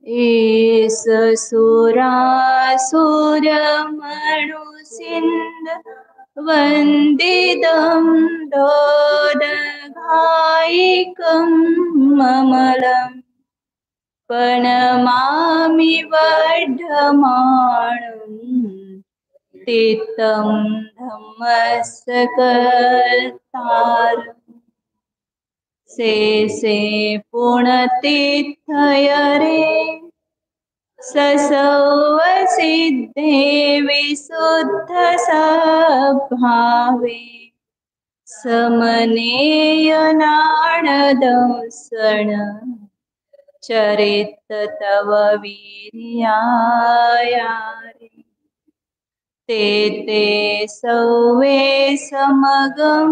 S सुरासुरमणुसिन्द वन्दितं दोदघायिकं ममलं प्रणमामि वर्धमानं तीर्थं धम्मस्य कर्तारम् से पूर्णतीर्थयरे ससव सिद्धे विशुद्ध सद्भावे समनेय नारदंसण चरित तव वीर्यायारे ते सौवे समगं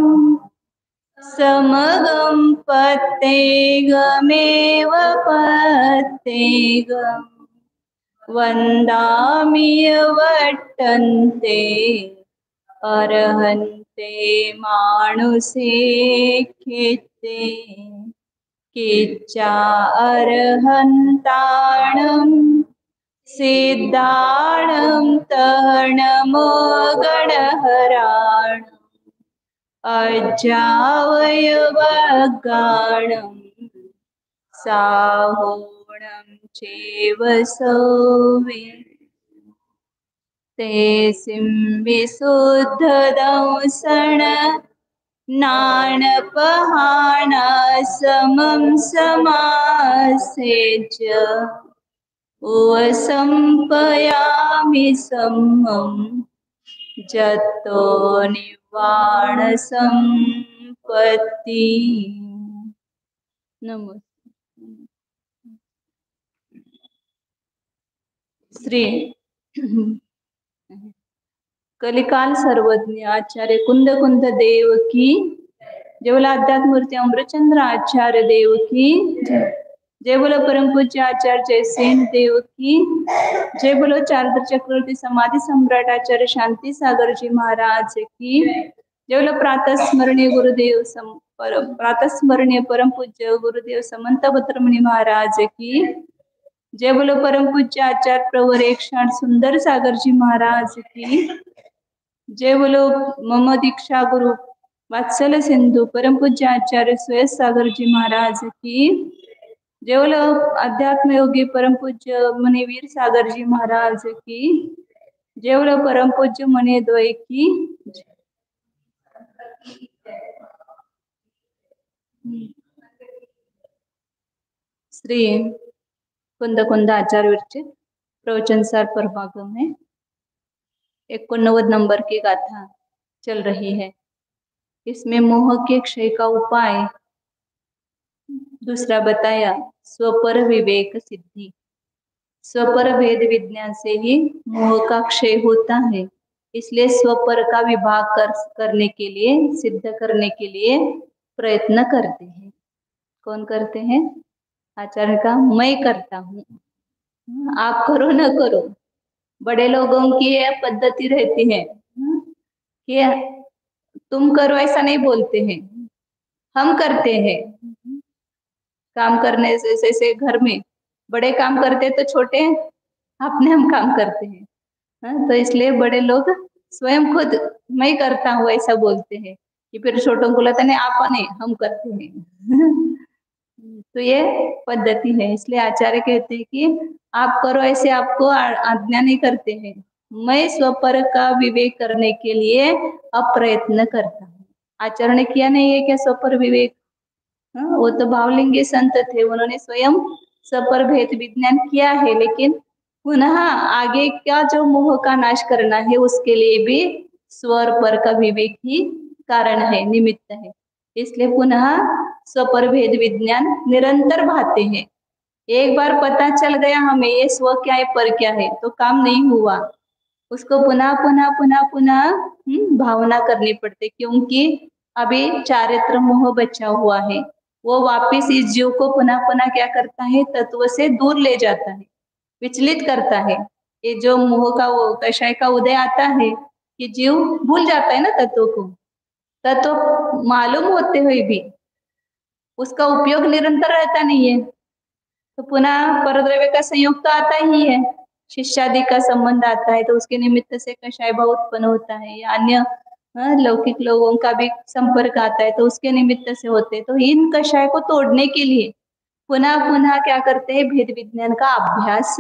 पत्तेगमेव पत्तेगं वन्दामि वर्तन्ते अर्हन्ते मानुषे कृते किच्चा अर्हन्ताणं सिद्धाणं तर्णमोगणहराणम् अजावयवगाणं साहोणं चैव सौवे ते विशुद्धदंसण नानपहाना समं समासेच उपसंपयामि सम्मं जतो निर्वाण संपत्ति। नमस्ते। श्री कलिकाल सर्वज्ञ आचार्य कुंद कुंद देव की जय बोला। अध्यात्म मूर्ति अमृतचंद्र आचार्य देव की जय बोलो। परम पूज्य आचार्य जयसेन देव की जय बोलो। चारद्र चक्रवर्ती समाधि सम्राट आचार्य शांति सागर जी महाराज की जय बोलो। प्रातः स्मरणीय गुरुदेव प्रातः स्मरणीय परम पूज्य गुरुदेव समंत भद्रमणि महाराज की जय बोलो। परम पूज्य आचार्य प्रवर एक क्षण सुंदर सागर जी महाराज की जय बोलो। मम दीक्षा गुरु वात्सल सिंधु परम पूज्य आचार्य श्वेत सागर जी महाराज की जय बोलो। अध्यात्म योगी परम पूज्य मणिवीर सागर जी महाराज की जय बोलो। परम पूज्य मणि द्वय की श्री कुंद कुंद आचार्य प्रवचन सार प्रभाग में 89 नंबर की गाथा चल रही है। इसमें मोह के क्षय का उपाय दूसरा बताया। स्वपर विवेक सिद्धि। स्वपर भेद विज्ञान से ही मोह का क्षय होता है, इसलिए स्वपर का विभाग करने के लिए, सिद्ध करने के लिए प्रयत्न करते हैं। कौन करते हैं? आचार्य का मैं करता हूँ, आप करो न करो। बड़े लोगों की यह पद्धति रहती है कि तुम करो ऐसा नहीं बोलते हैं, हम करते हैं। काम करने से जैसे घर में बड़े काम करते तो छोटे अपने हम काम करते हैं। तो इसलिए बड़े लोग स्वयं खुद मैं करता हूँ ऐसा बोलते हैं कि फिर छोटों को लगता नहीं आप नहीं हम करते हैं। तो ये पद्धति है। इसलिए आचार्य कहते हैं कि आप करो ऐसे आपको आज्ञा नहीं करते हैं। मैं स्वपर का विवेक करने के लिए अब प्रयत्न करता हूँ। आचार्य ने किया नहीं है क्या स्वपर विवेक? वो तो भावलिंगी संत थे, उन्होंने स्वयं स्वपर भेद विज्ञान किया है, लेकिन पुनः आगे क्या जो मोह का नाश करना है उसके लिए भी स्वर पर का विवेक ही कारण है, निमित्त है। इसलिए पुनः स्वपर भेद विज्ञान निरंतर भाते हैं। एक बार पता चल गया हमें ये स्व क्या है पर क्या है तो काम नहीं हुआ, उसको पुनः पुनः पुनः पुनः भावना करनी पड़ती, क्योंकि अभी चारित्र मोह बचा हुआ है। वो वापिस इस जीव को पुनः पुनः क्या करता है? तत्व से दूर ले जाता है, विचलित करता है। ये जो मोह का वो कषाय का उदय आता है कि जीव भूल जाता है ना तत्व को। तत्व मालूम होते हुए भी उसका उपयोग निरंतर रहता नहीं है। तो पुनः परद्रव्य का संयोग तो आता ही है, शिष्यादि का संबंध आता है, तो उसके निमित्त से कषाय भाव उत्पन्न होता है, या अन्य लौकिक लोगों का भी संपर्क आता है, तो उसके निमित्त से होते हैं। तो इन कषाय को तोड़ने के लिए पुनः पुनः क्या करते हैं, भेद विज्ञान का अभ्यास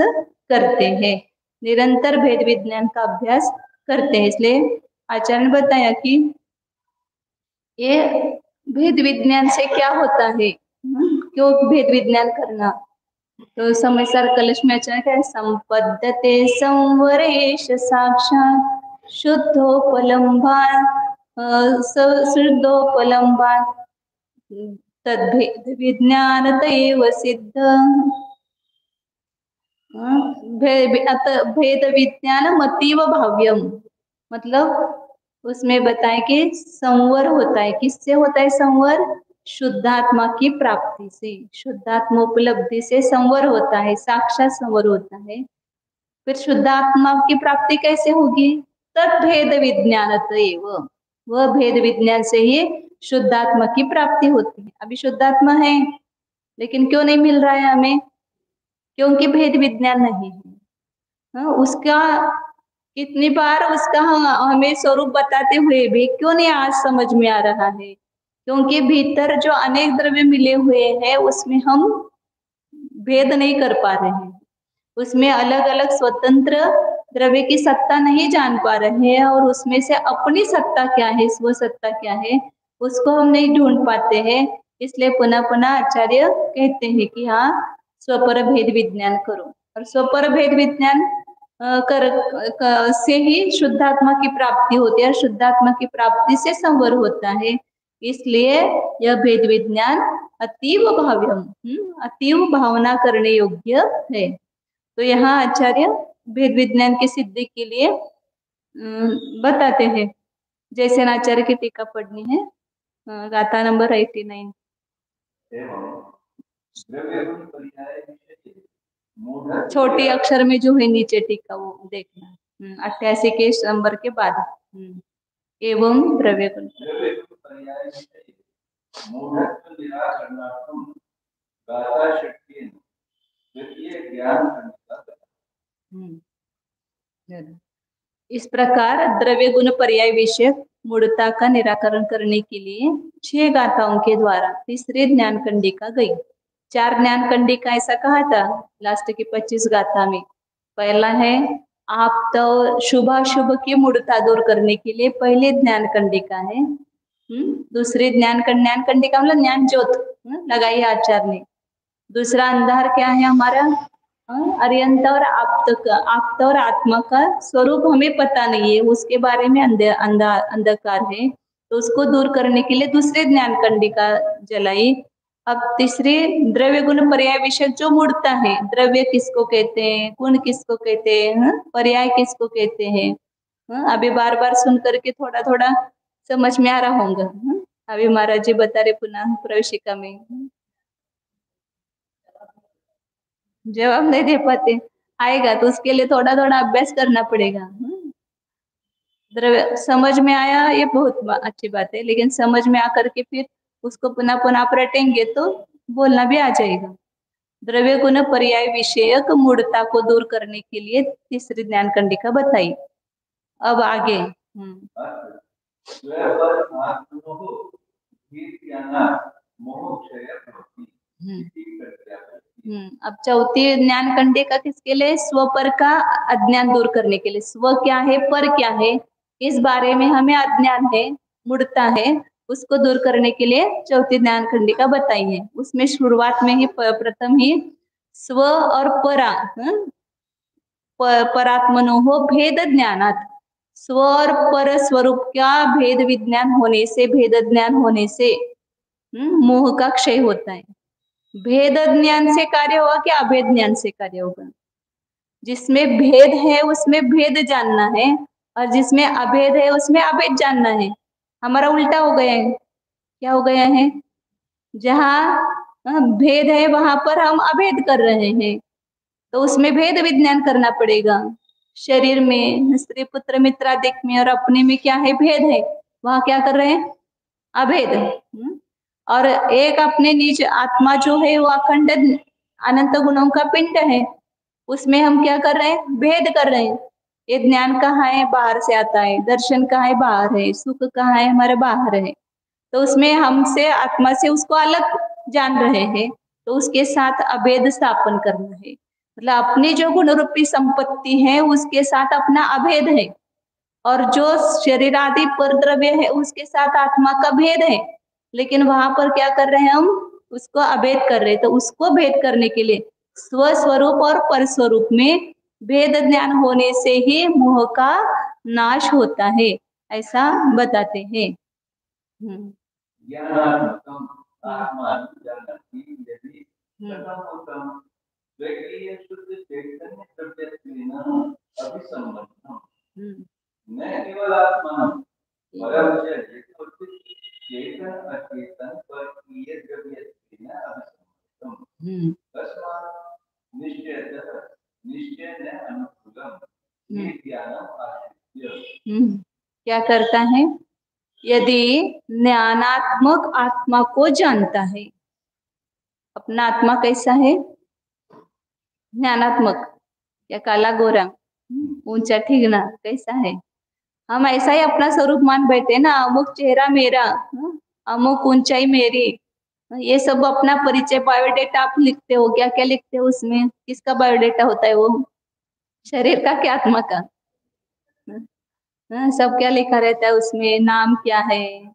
करते हैं, निरंतर भेद विज्ञान का अभ्यास करते हैं। इसलिए आचार्य ने बताया कि ये भेद विज्ञान से क्या होता है, क्यों भेद विज्ञान करना। तो समयसार कलश में आचार्य क्या है, संपद्यते संवरेश साक्षात शुद्धोपलम्भान शुद्धोपलम्बान तद्भेद विज्ञान तैव सिद्ध। भेद विज्ञान अतीव भाव्यम, मतलब उसमें बताए कि संवर होता है, किससे होता है संवर, शुद्धात्मा की प्राप्ति से, शुद्धात्मा उपलब्धि से संवर होता है, साक्षात संवर होता है। फिर शुद्धात्मा की प्राप्ति कैसे होगी, तद्भेद विज्ञान, वह भेद विज्ञान से ही शुद्धात्मा की प्राप्ति होती है। अभी शुद्धात्मा है लेकिन क्यों नहीं मिल रहा है हमें, क्योंकि भेद विज्ञान नहीं है। उसका कितनी बार उसका हमें स्वरूप बताते हुए भी क्यों नहीं आज समझ में आ रहा है, क्योंकि भीतर जो अनेक द्रव्य मिले हुए हैं उसमें हम भेद नहीं कर पा रहे हैं, उसमें अलग अलग स्वतंत्र द्रव्य की सत्ता नहीं जान पा रहे हैं, और उसमें से अपनी सत्ता क्या है, स्व सत्ता क्या है, उसको हम नहीं ढूंढ पाते हैं। इसलिए पुनः पुनः आचार्य कहते हैं कि हाँ, स्वपर भेद विज्ञान करो, और स्वपर भेद विज्ञान से ही शुद्धात्मा की प्राप्ति होती है, और शुद्धात्मा की प्राप्ति से संवर होता है। इसलिए यह भेद विज्ञान अतीव भाव्यम, अतीव भावना करने योग्य है। तो यहाँ आचार्य भेद विज्ञान की सिद्धि के लिए बताते हैं। जैसे आचार्य की टीका पढ़नी है, गाथा नंबर 89। छोटी अक्षर में जो है नीचे टीका वो देखना, 88 के नंबर के बाद। एवं द्रव्य गुण इस प्रकार द्रव्य गुण पर्याय विषय मूढ़ता का निराकरण करने के लिए 6 गाथाओं के द्वारा तीसरे ज्ञान कंडिका गई। 4 ज्ञान कंडिका ऐसा कहा था लास्ट की 25 गाथा में। पहला है आप तो शुभाशुभ की मूढ़ता दूर करने के लिए पहले ज्ञान कंडिका है। दूसरी ज्ञान कंडिका मतलब ज्ञान ज्योत लगाई आचार्य ने। दूसरा अंधार क्या है हमारा, अर्यंत और आप्त और आत्मा का स्वरूप हमें पता नहीं है, उसके बारे में अंधकार है, तो उसको दूर करने के लिए दूसरे ज्ञान कंडिका जलाई। अब तीसरी द्रव्य गुण पर्याय विषय जो मूढ़ता है, द्रव्य किसको कहते हैं, गुण किसको कहते हैं, पर्याय किसको कहते हैं, अभी बार बार सुन करके थोड़ा थोड़ा समझ में आ रहा होगा। अभी महाराज जी बता रहे पुनः प्रवेशिका में, जवाब नहीं दे पाते, आएगा तो उसके लिए थोड़ा थोड़ा अभ्यास करना पड़ेगा। द्रव्य समझ में आया ये बहुत अच्छी बात है, लेकिन समझ में आकर के फिर उसको पुनः पुनः आप रटेंगे तो बोलना भी आ जाएगा। द्रव्य गुण पर्याय विषयक मूढ़ता को दूर करने के लिए तीसरी ज्ञान कंडिका बताई। अब आगे अब चौथी ज्ञान कंडिका किसके लिए, स्व पर का अज्ञान दूर करने के लिए। स्व क्या है, पर क्या है, इस बारे में हमें अज्ञान है, मूढ़ता है, उसको दूर करने के लिए चौथी ज्ञान कंडिका बताई है। उसमें शुरुआत में ही प्रथम ही स्व और परा परात्मनो हो भेद ज्ञानात, स्व और पर स्वरूप का भेद विज्ञान होने से, भेद ज्ञान होने से मोह का क्षय होता है। भेद ज्ञान से कार्य होगा कि अभेद ज्ञान से कार्य होगा। जिसमें भेद है उसमें भेद जानना है, और जिसमें अभेद है उसमें अभेद जानना है। हमारा उल्टा हो गया है, क्या हो गया है, जहाँ भेद है वहां पर हम अभेद कर रहे हैं, तो उसमें भेद विज्ञान करना पड़ेगा। शरीर में स्त्री पुत्र मित्रादिक में और अपने में क्या है, भेद है, वहां क्या कर रहे हैं, अभेद। और एक अपने निज आत्मा जो है वो अखंड अनंत गुणों का पिंड है। उसमें हम क्या कर रहे हैं, भेद कर रहे हैं। ये ज्ञान कहाँ है, बाहर से आता है। दर्शन कहाँ है, बाहर है। सुख कहाँ है, हमारे बाहर है। तो उसमें हमसे आत्मा से उसको अलग जान रहे हैं, तो उसके साथ अभेद स्थापन करना है। मतलब अपनी जो गुण रूपी संपत्ति है उसके साथ अपना अभेद है, और जो शरीर आदि पर द्रव्य है उसके साथ आत्मा का भेद है। लेकिन वहां पर क्या कर रहे हैं, हम उसको अभेद कर रहे हैं। तो उसको भेद करने के लिए स्वस्वरूप और परस्वरूप में भेद ज्ञान होने से ही मोह का नाश होता है, ऐसा बताते हैं। ज्ञानात्मकम् आत्मानं जानति यदि कथमुक्तं स्वकीय शुद्ध चैतन्य प्रत्यत्वेन अभिसंबद्धम् न केवल आत्मानं परं च चेतन अचेतन परकीय द्रव्यत्वेन अभिसंबद्धम् तस्मात् निश्चयेन अनुकूलम् ये ज्ञानम् आश्रित्य। क्या करता है, यदि ज्ञानात्मक आत्मा को जानता है। अपना आत्मा कैसा है, ज्ञानात्मक या काला गोरा, ऊंचा ठीकना, कैसा है। हम ऐसा ही अपना स्वरूप मान बैठे ना, अमुक चेहरा मेरा, अमुक ऊंचाई मेरी, ये सब अपना परिचय बायोडेटा आप लिखते हो। क्या क्या लिखते हो उसमें, किसका बायोडेटा होता है वो, शरीर का क्या आत्मा का। सब क्या लिखा रहता है उसमें, नाम क्या है,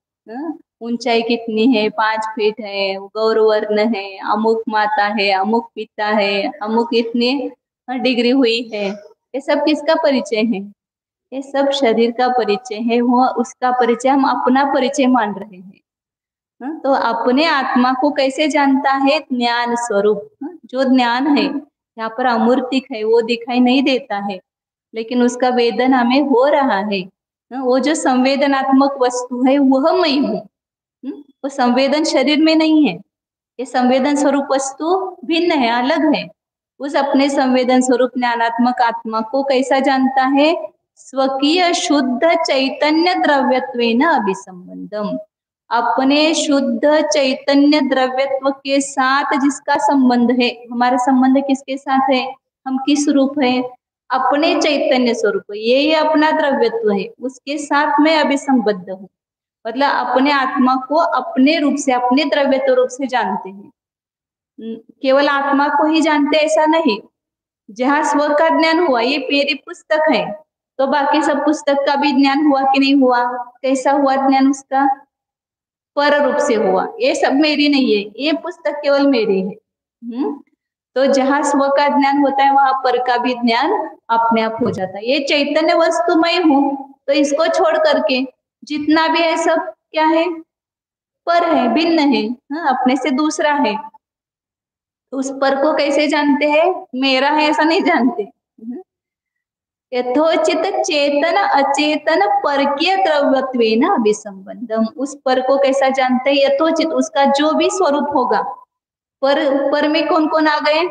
ऊंचाई कितनी है, 5 फीट है, गौरवर्ण है, अमुक माता है, अमुक पिता है, अमुक इतनी डिग्री हुई है। ये सब किसका परिचय है, ये सब शरीर का परिचय है। वो उसका परिचय हम अपना परिचय मान रहे हैं। तो अपने आत्मा को कैसे जानता है, ज्ञान स्वरूप। जो ज्ञान है, यहाँ पर अमूर्तिक है, वो दिखाई नहीं देता है, लेकिन उसका वेदन हमें हो रहा है। वो जो संवेदनात्मक वस्तु है वह मैं हूँ। वो संवेदन शरीर में नहीं है, ये संवेदन स्वरूप वस्तु भिन्न है, अलग है। उस अपने संवेदन स्वरूप ज्ञानात्मक आत्मा को कैसा जानता है, स्वकीय शुद्ध चैतन्य द्रव्यत्वेन अभिसंबंधम। अपने शुद्ध चैतन्य द्रव्यत्व के साथ जिसका संबंध है। हमारा संबंध किसके साथ है, हम किस रूप है, अपने चैतन्य स्वरूप, ये अपना द्रव्यत्व है, उसके साथ मैं अभिसंबद्ध हूँ। मतलब अपने आत्मा को अपने रूप से, अपने द्रव्यत्व रूप से जानते हैं। केवल आत्मा को ही जानते ऐसा नहीं। जहाँ स्व का ज्ञान हुआ, ये मेरी पुस्तक है, तो बाकी सब पुस्तक का भी ज्ञान हुआ कि नहीं हुआ, कैसा हुआ ज्ञान उसका, पर रूप से हुआ। ये सब मेरी नहीं है, ये पुस्तक केवल मेरी है। तो जहाँ स्व का ज्ञान होता है वहां पर का भी ज्ञान अपने आप हो जाता है। ये चैतन्य वस्तु मैं हूँ, तो इसको छोड़ करके जितना भी है सब क्या है, पर है, भिन्न है, अपने से दूसरा है। तो उस पर को कैसे जानते हैं, मेरा है ऐसा नहीं जानते। यथोचित चेतन अचेतन परकीय द्रव्यत्वेन अभिसंबंधम। उस पर को कैसा जानते हैं, यथोचित, उसका जो भी स्वरूप होगा। पर में कौन कौन आ गए,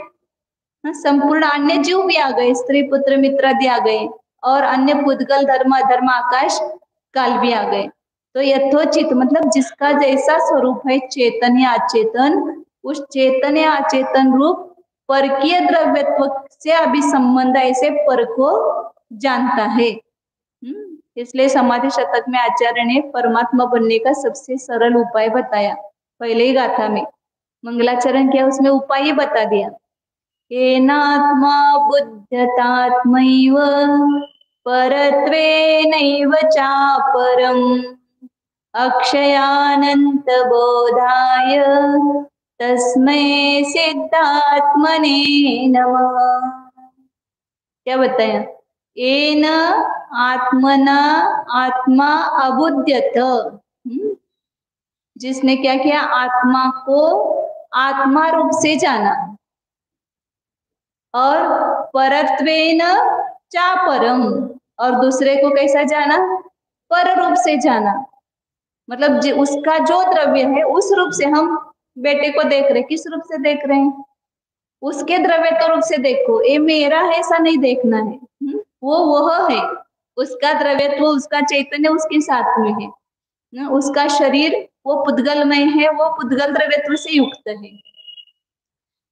संपूर्ण अन्य जीव भी आ गए, स्त्री पुत्र मित्र आदि आ गए, और अन्य पुद्गल धर्म अधर्म आकाश काल भी आ गए। तो यथोचित मतलब जिसका जैसा स्वरूप है, चेतन या अचेतन, उस चेतन या अचेतन रूप परकीय द्रव्यत्व से अभिसंबंध ऐसे पर को जानता है। इसलिए समाधि शतक में आचार्य ने परमात्मा बनने का सबसे सरल उपाय बताया। पहले ही गाथा में मंगलाचरण किया, उसमें उपाय ही बता दिया। येनात्मा बुध्यतात्मैव परत्वेनैव चापरम् अक्षयानंत बोधाय तस्मै सिद्धात्मने नमः। क्या बताया, येन आत्मना आत्मा अबुध्यत। जिसने क्या किया, आत्मा को आत्मा रूप से जाना, और परत्वेन चा परम, और दूसरे को कैसा जाना, पर रूप से जाना। मतलब उसका जो द्रव्य है उस रूप से हम बेटे को देख रहे, किस रूप से देख रहे हैं, उसके द्रव्य तो रूप से देखो। ये मेरा है ऐसा नहीं देखना है, वो वह है, उसका द्रव्यत्व, उसका चैतन्य उसके साथ में है, उसका शरीर वो पुद्गलमय है, वो पुद्गल द्रव्यत्व से युक्त है।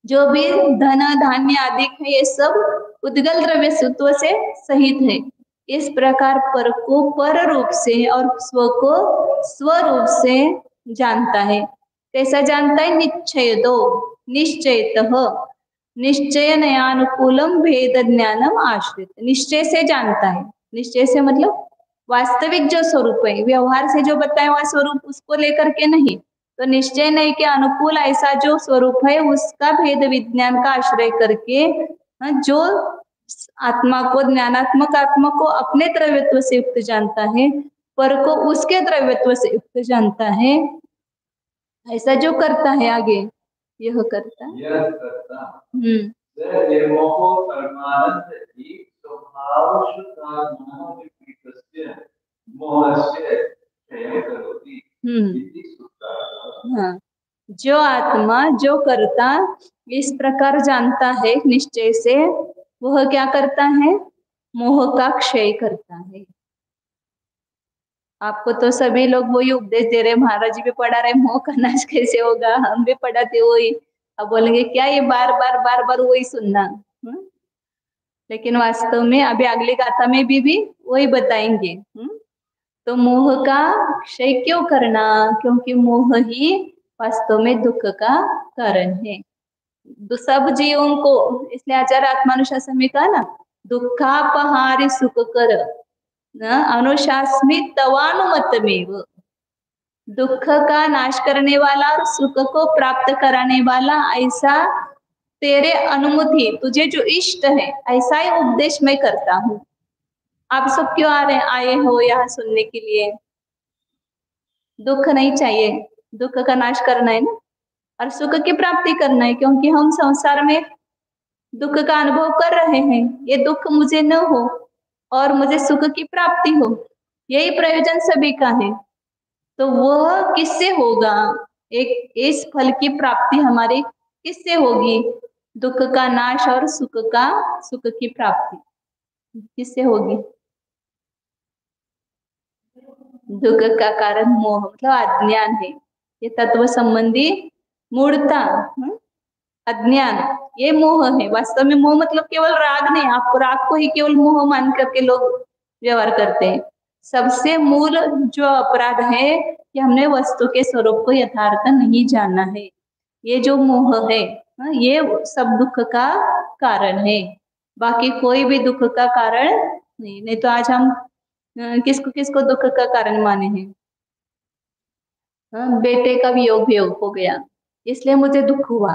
जो भी धन धान्य आदि है ये सब उद्गल द्रव्य सत्व से सहित है। इस प्रकार पर को पर रूप से और स्व को स्वरूप से जानता है। कैसा जानता है? निश्चय दो निश्चयतः निश्चय नयानुकूलम भेद ज्ञानम आश्रित। निश्चय से जानता है। निश्चय से मतलब वास्तविक जो स्वरूप है, व्यवहार से जो बताया हुआ स्वरूप उसको लेकर के नहीं, तो निश्चय नहीं के अनुकूल ऐसा जो स्वरूप है उसका भेद विज्ञान का आश्रय करके जो आत्मा को, ज्ञानात्मक आत्मा को अपने द्रव्यत्व से युक्त जानता है, पर को उसके द्रव्यत्व से युक्त जानता है, ऐसा जो करता है आगे यह करता हाँ, जो आत्मा जो करता इस प्रकार जानता है निश्चय से, वह क्या करता है? मोह का क्षय करता है। आपको तो सभी लोग वही उपदेश दे रहे, महाराज जी भी पढ़ा रहे मोह का नाश कैसे होगा, हम भी पढ़ाते वही। अब बोलेंगे क्या ये बार बार वही सुनना। लेकिन वास्तव में अभी अगली गाथा में भी वही बताएंगे। तो मोह का क्षय क्यों करना? क्योंकि मोह ही वास्तव में दुख का कारण है सब जीवों को। इसलिए आचार्य आत्मानुशासन में कहा ना, दुखापहारी सुख कर अनुशासमी तवानुमतमेव। दुख का नाश करने वाला और सुख को प्राप्त कराने वाला ऐसा तेरे अनुमति, तुझे जो इष्ट है ऐसा ही उपदेश मैं करता हूँ। आप सब क्यों आए हो यहाँ सुनने के लिए? दुख नहीं चाहिए, दुख का नाश करना है ना, और सुख की प्राप्ति करना है। क्योंकि हम संसार में दुख का अनुभव कर रहे हैं, ये दुख मुझे न हो और मुझे सुख की प्राप्ति हो, यही प्रयोजन सभी का है। तो वह किससे होगा? एक इस फल की प्राप्ति हमारी किससे होगी? दुख का नाश और सुख की प्राप्ति किससे होगी? दुख का कारण मोह मतलब अज्ञान है। ये तत्व संबंधी मूढ़ता, अज्ञान, ये मोह है। वास्तव में मोह मतलब केवल राग नहीं, आप राग को ही केवल मोह मान करके लोग व्यवहार करते हैं। सबसे मूल जो अपराध है कि हमने वस्तु के स्वरूप को यथार्थ नहीं जाना है, ये जो मोह है ये सब दुख का कारण है। बाकी कोई भी दुख का कारण नहीं तो आज हम किसको किसको दुख का कारण माने हैं? बेटे का वियोग हो गया इसलिए मुझे दुख हुआ।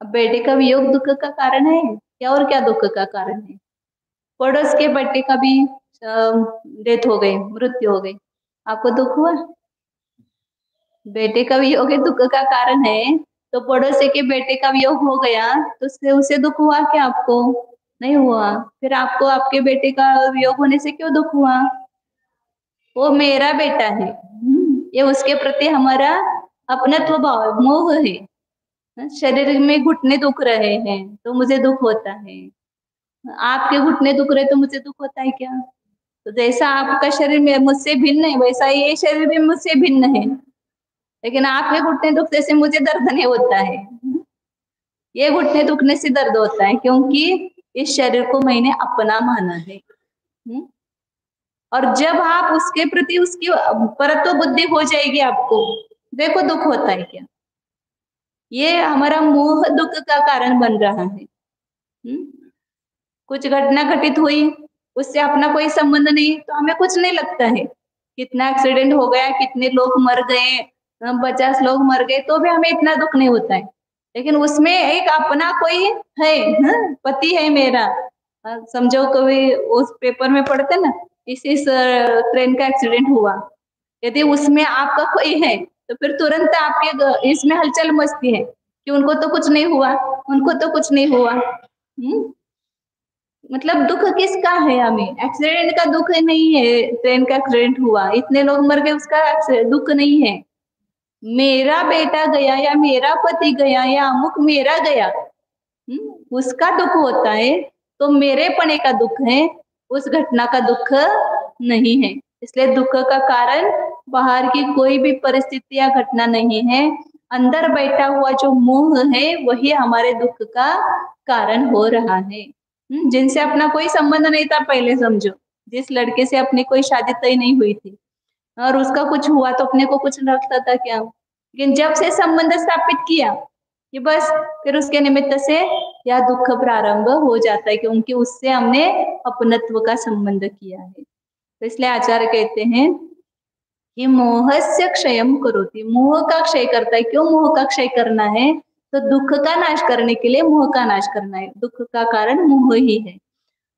अब बेटे का वियोग दुख का कारण है क्या? और क्या दुख का कारण है? पड़ोस के बेटे का भी डेथ हो गई, मृत्यु हो गई, आपको दुख हुआ? बेटे का वियोग दुख का कारण है, तो पड़ोसी के बेटे का वियोग हो गया तो उसे दुख हुआ क्या? आपको नहीं हुआ। फिर आपको आपके बेटे का वियोग होने से क्यों दुख हुआ? वो मेरा बेटा है, ये उसके प्रति हमारा अपनत्व भाव, मोह है। शरीर में घुटने दुख रहे हैं तो मुझे दुख होता है, आपके घुटने दुख रहे तो मुझे दुख होता है क्या? तो जैसा आपका शरीर में मुझसे भिन्न है वैसा ये शरीर भी मुझसे भिन्न है, लेकिन आपके घुटने दुखने से मुझे दर्द नहीं होता है। ये घुटने दुखने से दर्द होता है क्योंकि इस शरीर को मैंने अपना माना है। और जब आप उसके प्रति उसकी परत्व बुद्धि हो जाएगी आपको, देखो दुख होता है क्या? ये हमारा मोह दुख का कारण बन रहा है। कुछ घटना घटित हुई, उससे अपना कोई संबंध नहीं तो हमें कुछ नहीं लगता है। कितना एक्सीडेंट हो गया, कितने लोग मर गए, 50 लोग मर गए तो भी हमें इतना दुख नहीं होता है। लेकिन उसमें एक अपना कोई है, पति है मेरा, समझो कभी उस पेपर में पढ़ते ना, इस ट्रेन का एक्सीडेंट हुआ, यदि उसमें आपका कोई है तो फिर तुरंत आपके इसमें हलचल मचती है कि उनको तो कुछ नहीं हुआ, उनको तो कुछ नहीं हुआ। मतलब दुख किसका है? हमें एक्सीडेंट का दुख नहीं है, ट्रेन का एक्सीडेंट हुआ, इतने लोग मर गए, उसका दुख नहीं है। मेरा बेटा गया या मेरा पति गया या अमुक मेरा गया, उसका दुख होता है। तो मेरे पने का दुख है, उस घटना का दुख नहीं है। इसलिए दुख का कारण बाहर की कोई भी परिस्थिति या घटना नहीं है, अंदर बैठा हुआ जो मोह है वही हमारे दुख का कारण हो रहा है। जिनसे अपना कोई संबंध नहीं था, पहले समझो जिस लड़के से अपनी कोई शादी तय नहीं हुई थी और उसका कुछ हुआ तो अपने को कुछ लगता था क्या, लेकिन जब से संबंध स्थापित किया कि बस फिर उसके निमित्त से यह दुख प्रारंभ हो जाता है, क्योंकि उससे हमने अपनत्व का संबंध किया है। तो इसलिए आचार्य कहते हैं कि मोहस्य क्षयम करोति, मोह का क्षय करता है। क्यों मोह का क्षय करना है? तो दुख का नाश करने के लिए मोह का नाश करना है। दुख का कारण मोह ही है।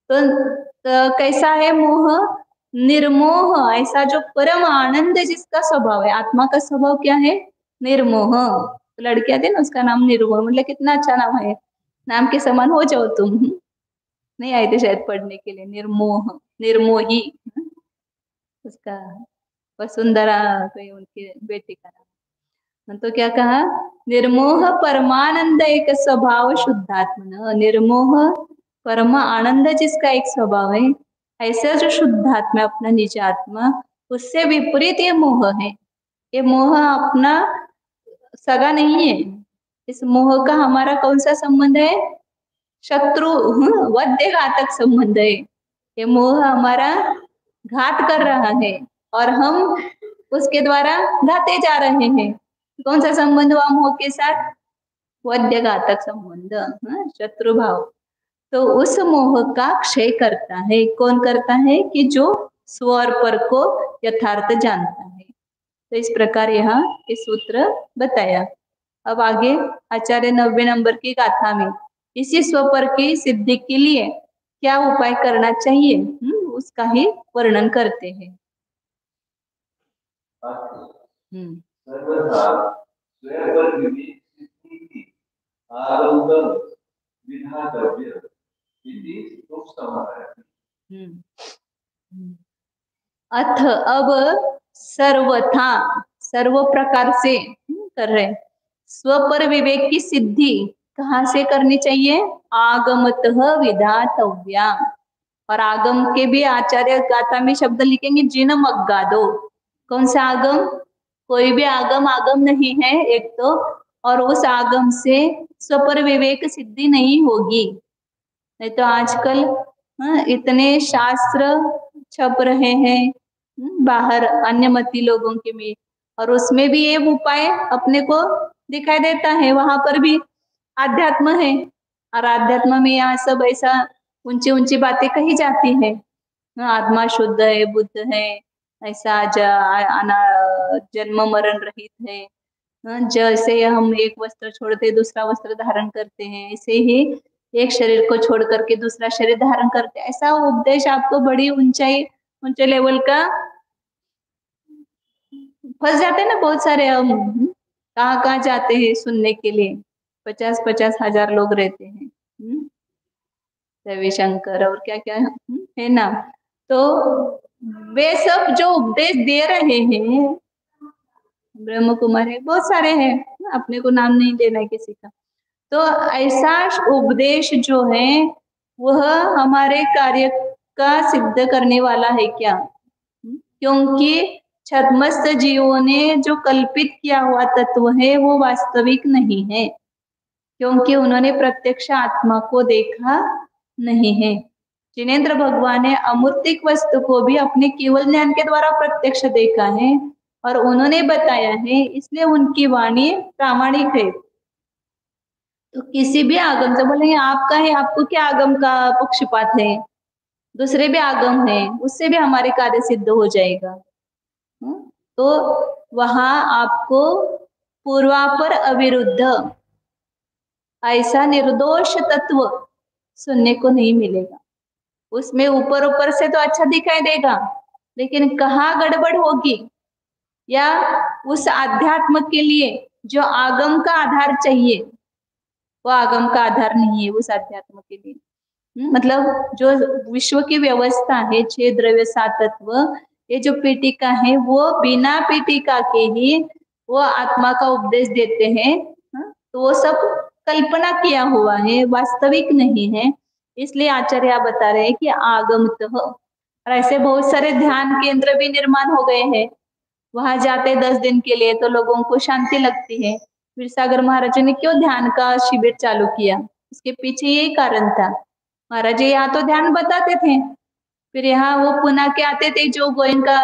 तो कैसा है मोह? निर्मोह, ऐसा जो परम आनंद जिसका स्वभाव है। आत्मा का स्वभाव क्या है? निर्मोह। तो लड़कियां थी ना, उसका नाम निर्मोह, मतलब कितना अच्छा नाम है, नाम के समान हो जाओ तुम। नहीं आए थे शायद पढ़ने के लिए, निर्मोह, निर्मोही उसका, वसुंधरा कोई उनके बेटे का नाम। तो क्या कहा? निर्मोह परमानंद एक स्वभाव शुद्धात्मा। निर्मोह परम आनंद जिसका एक स्वभाव है, ऐसा जो शुद्धात्मा अपना निज आत्मा, उससे विपरीत ये मोह है। ये मोह अपना सगा नहीं है। इस मोह का हमारा कौन सा संबंध है? शत्रु वध्य घातक संबंध है। ये मोह हमारा घात कर रहा है और हम उसके द्वारा घाते जा रहे हैं। कौन सा संबंध हुआ मोह के साथ? वध्य घातक संबंध, शत्रु भाव। तो उस मोह का क्षय करता है। कौन करता है? कि जो स्व और पर को यथार्थ जानता है। तो इस प्रकार यहाँ ये सूत्र बताया। अब आगे आचार्य 90 नंबर की गाथा में इसी स्व-पर की सिद्धि के लिए क्या उपाय करना चाहिए, उसका ही वर्णन करते हैं। सर्वथा स्वपर विवेक सिद्धि की आरंभम विधातव्य इति उपसंहारः। अथ, अब सर्वथा, सर्व प्रकार से कर रहे, स्वपर विवेक की सिद्धि कहाँ से करनी चाहिए? आगमतः विधातव्या। और आगम के भी आचार्य गाथा में शब्द लिखेंगे जिनम अज्ञादो। कौन सा आगम? कोई भी आगम आगम नहीं है एक तो, और उस आगम से स्वपर विवेक सिद्धि नहीं होगी। नहीं तो आजकल इतने शास्त्र छप रहे हैं बाहर अन्य मती लोगों के में, और उसमें भी ये उपाय अपने को दिखाई देता है। वहां पर भी आध्यात्म है, और आध्यात्म में यहाँ सब ऐसा ऊंची ऊंची बातें कही जाती है। आत्मा शुद्ध है, बुद्ध है, ऐसा जन्म मरण रहित है। जैसे हम एक वस्त्र छोड़ते दूसरा वस्त्र धारण करते हैं, ऐसे ही एक शरीर को छोड़ करके दूसरा शरीर धारण करते। ऐसा उपदेश आपको बड़ी ऊंचे लेवल का फंस जाते हैं ना बहुत सारे। हम कहाँ कहाँ जाते हैं सुनने के लिए, 50-50 हजार लोग रहते हैं, रविशंकर और क्या क्या है ना। तो वे सब जो उपदेश दे रहे हैं, ब्रह्म कुमार बहुत सारे हैं, अपने को नाम नहीं देना है किसी का। तो ऐसा उपदेश जो है वह हमारे कार्य का सिद्ध करने वाला है क्या? क्योंकि छद्मस्त जीवों ने जो कल्पित किया हुआ तत्व है वो वास्तविक नहीं है, क्योंकि उन्होंने प्रत्यक्ष आत्मा को देखा नहीं है। जिनेन्द्र भगवान ने अमूर्तिक वस्तु को भी अपने केवल ज्ञान के द्वारा प्रत्यक्ष देखा है और उन्होंने बताया है, इसलिए उनकी वाणी प्रामाणिक है। तो किसी भी आगम से बोलेंगे आपका है, आपको क्या आगम का पक्षपात है? दूसरे भी आगम है, उससे भी हमारे कार्य सिद्ध हो जाएगा। तो वहां आपको पूर्वापर अविरुद्ध ऐसा निर्दोष तत्व सुनने को नहीं मिलेगा। उसमें ऊपर ऊपर से तो अच्छा दिखाई देगा, लेकिन कहाँ गड़बड़ होगी, या उस आध्यात्म के लिए जो आगम का आधार चाहिए वो आगम का आधार नहीं है उस आध्यात्म के लिए। मतलब जो विश्व की व्यवस्था है, 6 द्रव्य 7 तत्व, ये जो पीठिका है वो बिना पीठिका के ही वो आत्मा का उपदेश देते हैं। तो वो सब कल्पना किया हुआ है, वास्तविक नहीं है। इसलिए आचार्य बता रहे हैं कि आगमतः। और ऐसे बहुत सारे ध्यान केंद्र भी निर्माण हो गए हैं, वहां जाते 10 दिन के लिए तो लोगों को शांति लगती है। फिर सागर महाराज जी ने क्यों ध्यान का शिविर चालू किया, उसके पीछे यही कारण था। महाराज जी यहाँ तो ध्यान बताते थे, फिर यहाँ वो पुणे के आते थे जो गोयनका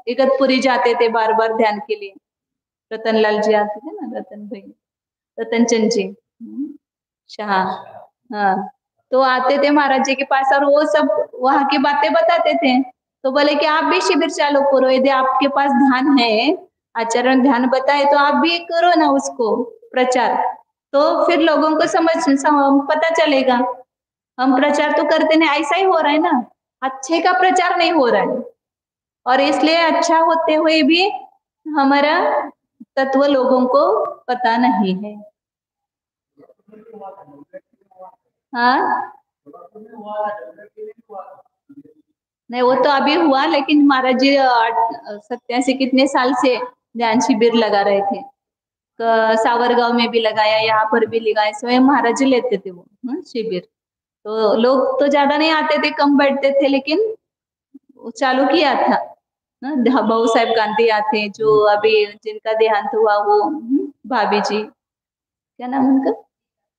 इगतपुरी जाते थे बार बार ध्यान के लिए। रतन लाल जी आते थे ना, रतन भाई, रतन चंद जी शाह, हाँ, तो आते थे महाराज जी के पास और वो सब वहां की बातें बताते थे। तो बोले कि आप भी शिविर चालू करो, यदि आपके पास ध्यान है, आचरण ध्यान बताए तो आप भी करो ना उसको प्रचार, तो फिर लोगों को पता चलेगा। हम प्रचार तो करते नहीं, ऐसा ही हो रहा है ना, अच्छे का प्रचार नहीं हो रहा है, और इसलिए अच्छा होते हुए भी हमारा तत्व लोगों को पता नहीं है। हाँ, नहीं वो तो अभी हुआ, लेकिन महाराज जी 87 कितने साल से ध्यान शिविर लगा रहे थे। सावरगांव में भी लगाया, यहाँ पर भी लगाया, स्वयं महाराज जी लेते थे वो शिविर। तो लोग तो ज्यादा नहीं आते थे, कम बैठते थे, लेकिन चालू किया था। भाऊ साहेब गांधी आते, जो अभी जिनका देहांत हुआ वो भाभी जी, क्या नाम उनका,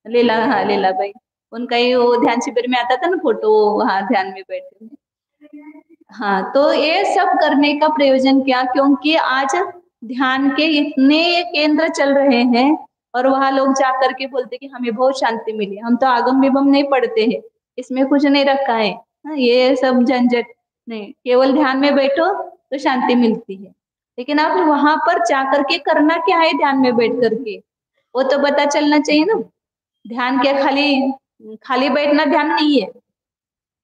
लीला, हाँ लीला भाई, उनका ही वो ध्यान शिविर में आता था ना फोटो, वहां ध्यान में बैठे थे। हाँ, तो ये सब करने का प्रयोजन क्या, क्योंकि आज ध्यान के इतने केंद्र चल रहे हैं और वहां लोग जा करके बोलते कि हमें बहुत शांति मिली। हम तो आगम विगम नहीं पढ़ते हैं, इसमें कुछ नहीं रखा है, ये सब झंझट नहीं, केवल ध्यान में बैठो तो शांति मिलती है। लेकिन आप वहां पर जा करके करना क्या है, ध्यान में बैठ करके वो तो पता चलना चाहिए ना। ध्यान क्या खाली खाली बैठना ध्यान नहीं है,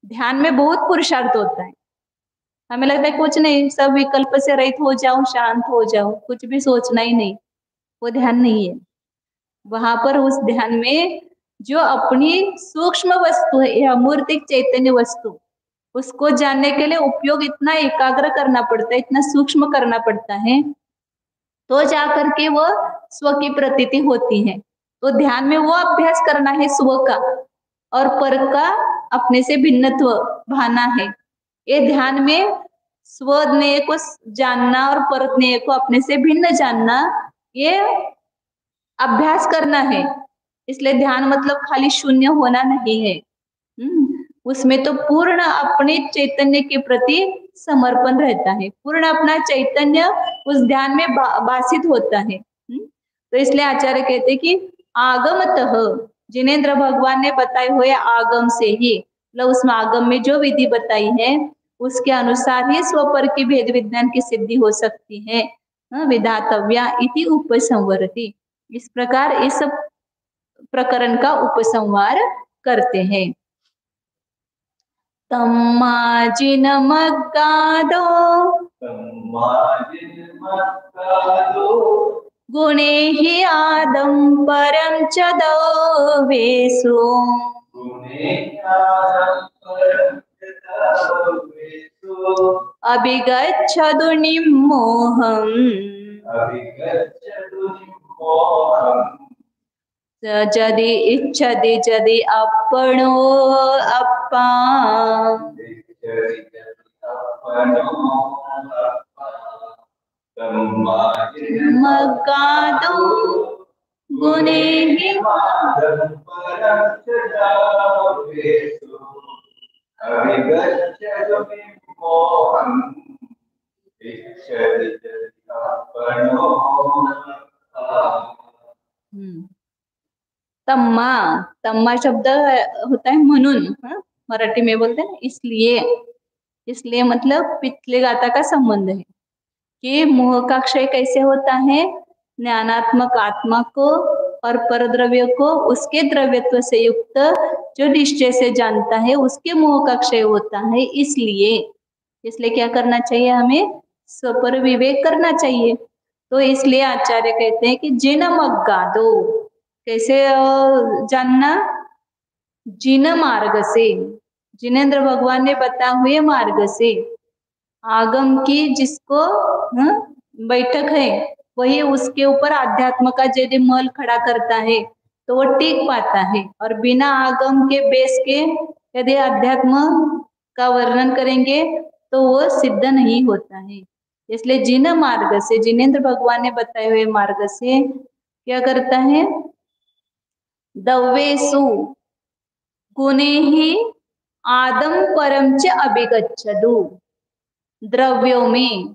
ध्यान में बहुत पुरुषार्थ होता है। हमें लगता है कुछ नहीं, सब विकल्प से रहित हो जाओ, शांत हो जाओ, कुछ भी सोचना ही नहीं, वो ध्यान नहीं है। वहां पर उस ध्यान में जो अपनी सूक्ष्म वस्तु है, यह अमूर्तिक चैतन्य वस्तु, उसको जानने के लिए उपयोग इतना एकाग्र करना पड़ता है, इतना सूक्ष्म करना पड़ता है, तो जाकर के वो स्व की प्रतीति होती है। तो ध्यान में वो अभ्यास करना है स्व का, और पर का अपने से भिन्नत्व भाना है। ये ध्यान में स्वज्ञेय को जानना और परज्ञेय को अपने से भिन्न जानना, ये अभ्यास करना है। इसलिए ध्यान मतलब खाली शून्य होना नहीं है, उसमें तो पूर्ण अपने चैतन्य के प्रति समर्पण रहता है, पूर्ण अपना चैतन्य उस ध्यान में भासित होता है। तो इसलिए आचार्य कहते कि आगमतः, जिनेन्द्र भगवान ने बताए हुए आगम से ही, मतलब उसमें आगम में जो विधि बताई है उसके अनुसार ही स्वपर की भेद विज्ञान की सिद्धि हो सकती है। विधातव्या इति उपसंवरति, इस प्रकार इस प्रकरण का उपसंहार करते हैं। तम्माजिन मग्गादो गुणे हि आदं परं च दवेषु अभिगच्छतु निम्मोहम् जदि इच्छति जदि अपनो अपा मग्गादो गुणे हि तम्मा, तम्मा शब्द होता है म्हणून, मराठी में बोलते हैं इसलिए। इसलिए मतलब पिछले गाथा का संबंध है कि मोह का क्षय कैसे होता है, ज्ञानात्मक आत्मा को और परद्रव्य को उसके द्रव्यत्व से युक्त जो निश्चय से जानता है उसके मोह का क्षय होता है। इसलिए क्या करना चाहिए, हमें स्वपर विवेक करना चाहिए। तो इसलिए आचार्य कहते हैं कि जिन मग्गादो, कैसे जानना, जिन मार्ग से, जिनेन्द्र भगवान ने बताए हुए मार्ग से, आगम की जिसको बैठक है वही उसके ऊपर अध्यात्म का यदि मल खड़ा करता है तो वो टिक पाता है, और बिना आगम के बेस के यदि अध्यात्म का वर्णन करेंगे तो वो सिद्ध नहीं होता है। इसलिए जिन मार्ग से, जिनेन्द्र भगवान ने बताए हुए मार्ग से क्या करता है, दव्येषु गुणैः आदम परम च अभिगच्छतु। द्रव्यों में,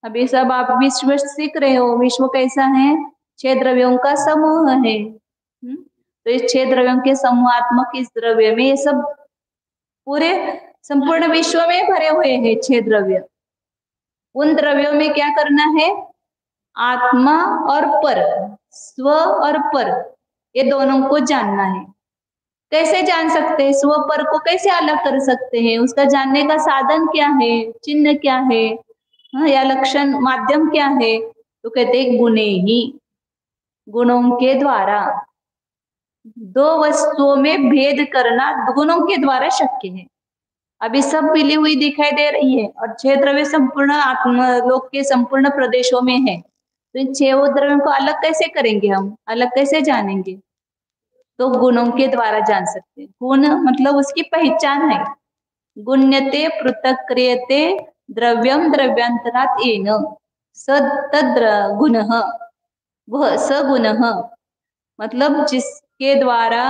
अभी सब आप विश्व सीख रहे हो, विश्व कैसा है, 6 द्रव्यों का समूह है। तो इस 6 द्रव्यों के समूहात्मक इस द्रव्य में ये सब पूरे संपूर्ण विश्व में भरे हुए हैं 6 द्रव्य। उन द्रव्यों में क्या करना है, आत्मा और पर, स्व और पर, ये दोनों को जानना है। कैसे जान सकते हैं, स्व पर को कैसे अलग कर सकते हैं, उसका जानने का साधन क्या है, चिन्ह क्या है, या लक्षण माध्यम क्या है, तो कहते हैं गुणे ही, गुणों के द्वारा। 2 वस्तुओं में भेद करना गुणों के द्वारा शक्य है। अभी सब मिली हुई दिखाई दे रही है और 6 द्रव्य संपूर्ण आत्मलोक के संपूर्ण प्रदेशों में है, तो इन 6 द्रव्यों को अलग कैसे करेंगे, हम अलग कैसे जानेंगे, तो गुणों के द्वारा जान सकते हैं। गुण मतलब उसकी पहचान है। गुण्यते पृथक क्रियते द्रव्यम द्रव्यांतरात येन स तद् गुणः, वह सगुणः, मतलब जिसके द्वारा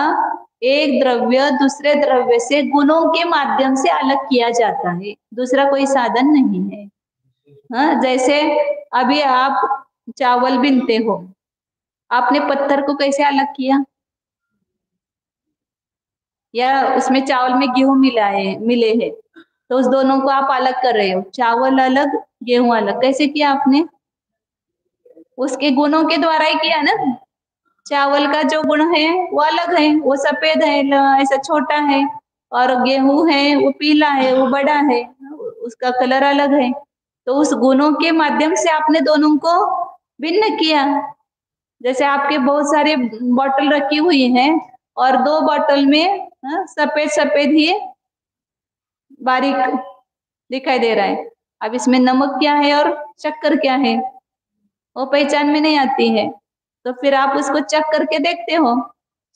एक द्रव्य दूसरे द्रव्य से गुणों के माध्यम से अलग किया जाता है, दूसरा कोई साधन नहीं है। हाँ, जैसे अभी आप चावल बीनते हो, आपने पत्थर को कैसे अलग किया, या उसमें चावल में गेहूं मिले हैं, तो उस दोनों को आप अलग कर रहे हो, चावल अलग गेहूं अलग, कैसे किया आपने, उसके गुणों के द्वारा ही किया ना। चावल का जो गुण है वो अलग है, वो सफेद है, ऐसा छोटा है, और गेहूं है वो पीला है, वो बड़ा है, उसका कलर अलग है। तो उस गुणों के माध्यम से आपने दोनों को भिन्न किया। जैसे आपके बहुत सारे बॉटल रखी हुई हैं और 2 बॉटल में सफेद सफेद ही बारीक दिखाई दे रहा है, अब इसमें नमक क्या है और शक्कर क्या है वो पहचान में नहीं आती है, तो फिर आप उसको चख करके देखते हो,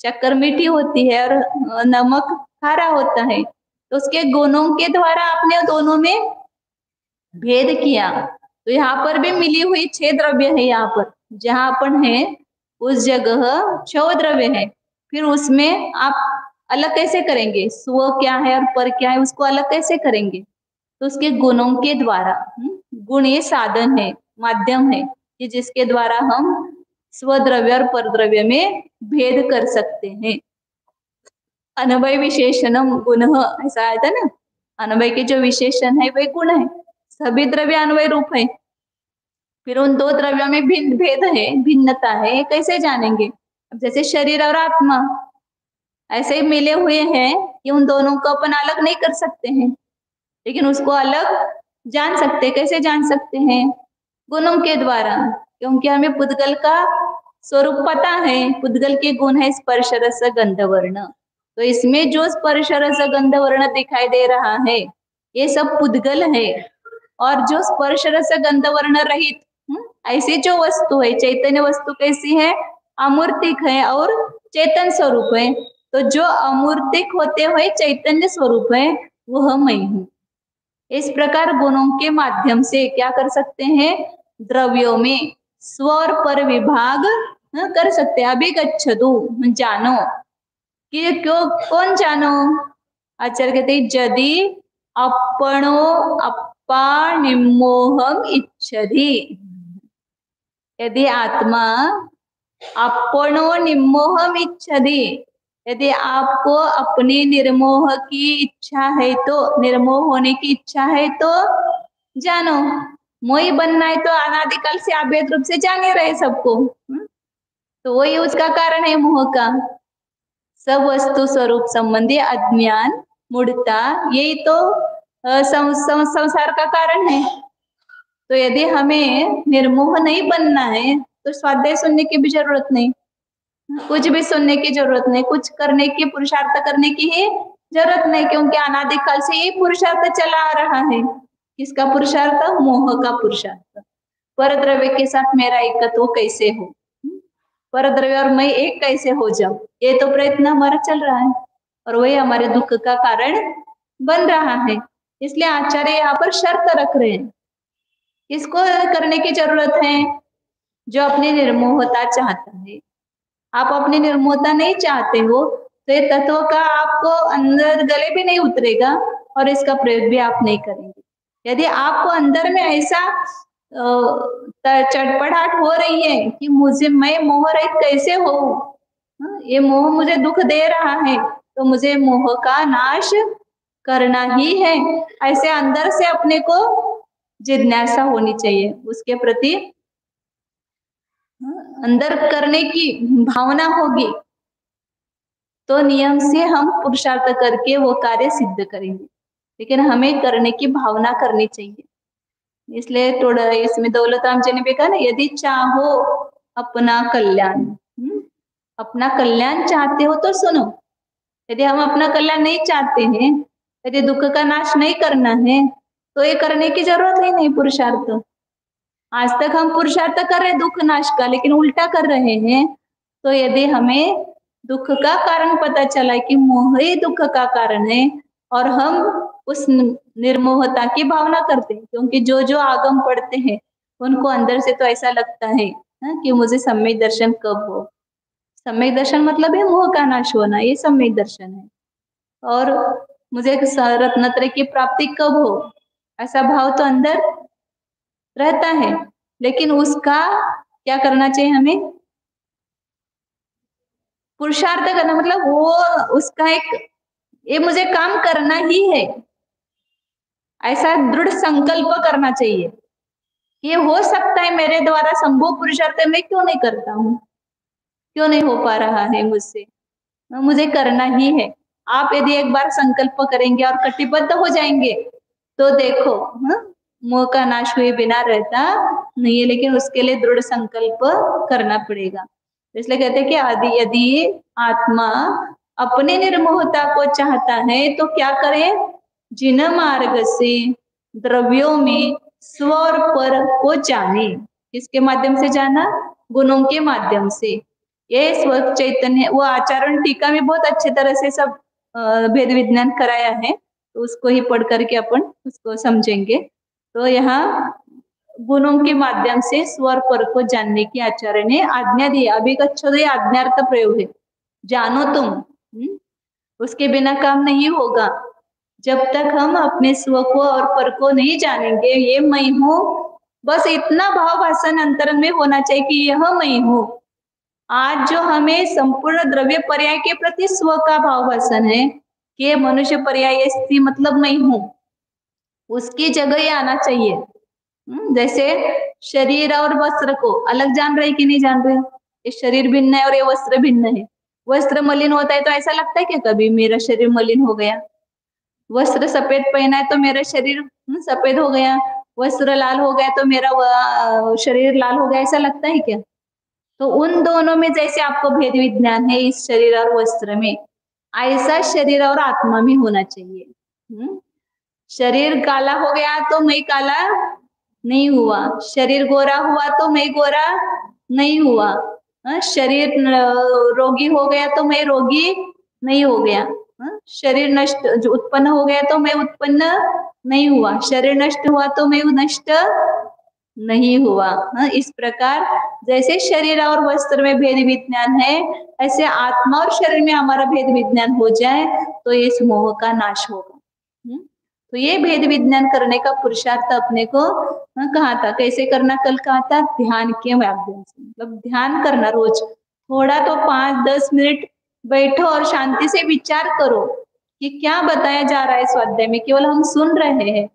शक्कर मीठी होती है और नमक खारा होता है, तो उसके गुणों के द्वारा आपने दोनों में भेद किया। तो यहाँ पर भी मिली हुई 6 द्रव्य है, यहाँ पर जहां अपन है उस जगह 6 द्रव्य है, फिर उसमें आप अलग कैसे करेंगे, स्व क्या है और पर क्या है, उसको अलग कैसे करेंगे, तो उसके गुणों के द्वारा। गुण ये साधन है, माध्यम है कि जिसके द्वारा हम स्वद्रव्य और परद्रव्य में भेद कर सकते हैं। अनवय विशेषणम गुण, ऐसा आया था ना, अनवय के जो विशेषण है वे गुण है, सभी द्रव्य अनवय रूप है। फिर उन 2 द्रव्यों में भिन्न भेद है, भिन्नता है, कैसे जानेंगे, अब जैसे शरीर और आत्मा ऐसे ही मिले हुए हैं कि उन दोनों को अपन अलग नहीं कर सकते हैं, लेकिन उसको अलग जान सकते, कैसे जान सकते हैं, गुणों के द्वारा, क्योंकि हमें पुद्गल का स्वरूप पता है। पुद्गल के गुण है स्पर्श रस गंध वर्ण, तो इसमें जो स्पर्श रस गंध वर्ण दिखाई दे रहा है ये सब पुद्गल है, और जो स्पर्श रस गंध वर्ण रहित ऐसी जो वस्तु है, चैतन्य वस्तु कैसी है, अमूर्तिक है और चेतन स्वरूप है। तो जो अमूर्तिक होते हुए चैतन्य स्वरूप है वह मैं हूँ। इस प्रकार गुणों के माध्यम से क्या कर सकते हैं, द्रव्यों में स्व और पर विभाग कर सकते हैं। अभिगच्छतु, जानो, कि क्यों, कौन जानो, आचार्य कहते हैं यदि अपनो अपा निमोहम इच्छति, यदि आत्मा अपनो निमोहम इच्छति, यदि आपको अपनी निर्मोह की इच्छा है, तो निर्मोह होने की इच्छा है, तो जानो, मोही बनना है तो अनादिकाल से अभेद रूप से जाने रहे सबको, तो वही उसका कारण है मोह का। सब वस्तु स्वरूप संबंधी अज्ञान मूढ़ता, यही तो संसार का कारण है। तो यदि हमें निर्मोह नहीं बनना है तो स्वाध्याय सुनने की भी जरूरत नहीं, कुछ भी सुनने की जरूरत नहीं, कुछ करने की, पुरुषार्थ करने की ही जरूरत नहीं, क्योंकि अनादिकाल से ये पुरुषार्थ चला आ रहा है। किसका पुरुषार्थ, मोह का पुरुषार्थ। पर द्रव्य के साथ मेरा एकत्व कैसे हो, पर द्रव्य और मैं एक कैसे हो जाऊं, ये तो प्रयत्न हमारा चल रहा है और वही हमारे दुख का कारण बन रहा है। इसलिए आचार्य यहाँ पर शर्त रख रहे हैं किसको करने की जरूरत है? जो अपनी निर्मोहता चाहता है। आप अपनी निर्मोहता नहीं चाहते हो तो ये तत्व का आपको अंदर गले भी नहीं उतरेगा और इसका प्रयोग भी आप नहीं करेंगे। यदि आपको अंदर में ऐसा चटपटाहट हो रही है कि मैं मोह रहित कैसे हो, ये मोह मुझे दुख दे रहा है, तो मुझे मोह का नाश करना ही है, ऐसे अंदर से अपने को जिज्ञासा होनी चाहिए, उसके प्रति अंदर करने की भावना होगी तो नियम से हम पुरुषार्थ करके वो कार्य सिद्ध करेंगे। लेकिन हमें करने की भावना करनी चाहिए। इसलिए थोड़ा इसमें दौलत राम जी ने भी कहा ना, यदि चाहो अपना कल्याण, अपना कल्याण चाहते हो तो सुनो। यदि हम अपना कल्याण नहीं चाहते हैं, यदि दुख का नाश नहीं करना है, तो ये करने की जरूरत ही नहीं पुरुषार्थ। आज तक हम पुरुषार्थ कर रहे दुख नाश का, लेकिन उल्टा कर रहे हैं। तो यदि हमें दुख का कारण पता चला है कि मोह ही दुख का कारण है और हम उस निर्मोहता की भावना करते हैं, क्योंकि जो जो आगम पढ़ते हैं उनको अंदर से तो ऐसा लगता है कि मुझे सम्यक दर्शन कब हो। सम्यक दर्शन मतलब है मोह का नाश होना, ये सम्यक दर्शन है। और मुझे रत्नत्रय की प्राप्ति कब हो, ऐसा भाव तो अंदर रहता है। लेकिन उसका क्या करना चाहिए हमें? पुरुषार्थ करना, मतलब वो उसका एक, ये मुझे काम करना ही है, ऐसा दृढ़ संकल्प करना चाहिए। ये हो सकता है मेरे द्वारा संभव पुरुषार्थ मैं क्यों नहीं करता हूँ, क्यों नहीं हो पा रहा है मुझसे, मुझे करना ही है। आप यदि एक बार संकल्प करेंगे और कटिबद्ध हो जाएंगे तो देखो मोह का नाश हुए बिना रहता नहीं है, लेकिन उसके लिए दृढ़ संकल्प करना पड़ेगा। इसलिए कहते हैं कि यदि आत्मा अपने निर्मोहता को चाहता है तो क्या करें? जिन मार्ग से द्रव्यों में स्व और पर को जाने। किसके माध्यम से जाना? गुणों के माध्यम से। ये स्व चैतन्य, वो आचरण टीका में बहुत अच्छे तरह से सब भेद विज्ञान कराया है, तो उसको ही पढ़ करके अपन उसको समझेंगे। तो यहाँ गुणों के माध्यम से स्वर पर को जानने की आचार्य ने आज्ञा दी। अभी गच्छो आज्ञार्थ प्रयोग है, जानो तुम, उसके बिना काम नहीं होगा। जब तक हम अपने स्व को और पर को नहीं जानेंगे, ये मैं हूँ, बस इतना भाव भाषण अंतरंग में होना चाहिए कि यह मैं हूँ। आज जो हमें संपूर्ण द्रव्य पर्याय के प्रति स्व का भाव भाषण है कि मनुष्य पर्याय स्त्री मतलब मैं हूँ, उसकी जगह ये आना चाहिए। जैसे शरीर और वस्त्र को अलग जान रहे कि नहीं जान रहे? ये शरीर भिन्न है और ये वस्त्र भिन्न है। वस्त्र मलिन होता है तो ऐसा लगता है कि कभी मेरा शरीर मलिन हो गया। वस्त्र सफेद पहना है तो मेरा शरीर सफेद हो गया, वस्त्र लाल हो गया तो मेरा शरीर लाल हो गया, ऐसा लगता है क्या? तो उन दोनों में जैसे आपको भेद विज्ञान है इस शरीर और वस्त्र में, ऐसा शरीर और आत्मा में होना चाहिए। शरीर काला हो गया तो मैं काला नहीं हुआ, शरीर गोरा हुआ तो मैं गोरा नहीं हुआ, शरीर रोगी हो गया तो मैं रोगी नहीं हो गया, शरीर नष्ट जो उत्पन्न हो गया तो मैं उत्पन्न नहीं हुआ, शरीर नष्ट हुआ तो मैं नष्ट नहीं हुआ। इस प्रकार जैसे शरीर और वस्त्र में भेद विज्ञान है, ऐसे आत्मा और शरीर में हमारा भेद विज्ञान हो जाए तो इस मोह का नाश होगा। तो ये भेद विज्ञान करने का पुरुषार्थ अपने को कहा था, कैसे करना? कल कहा था ध्यान के माध्यम से, मतलब ध्यान करना रोज थोड़ा तो 5-10 मिनट बैठो और शांति से विचार करो कि क्या बताया जा रहा है स्वाध्याय में। केवल हम सुन रहे हैं,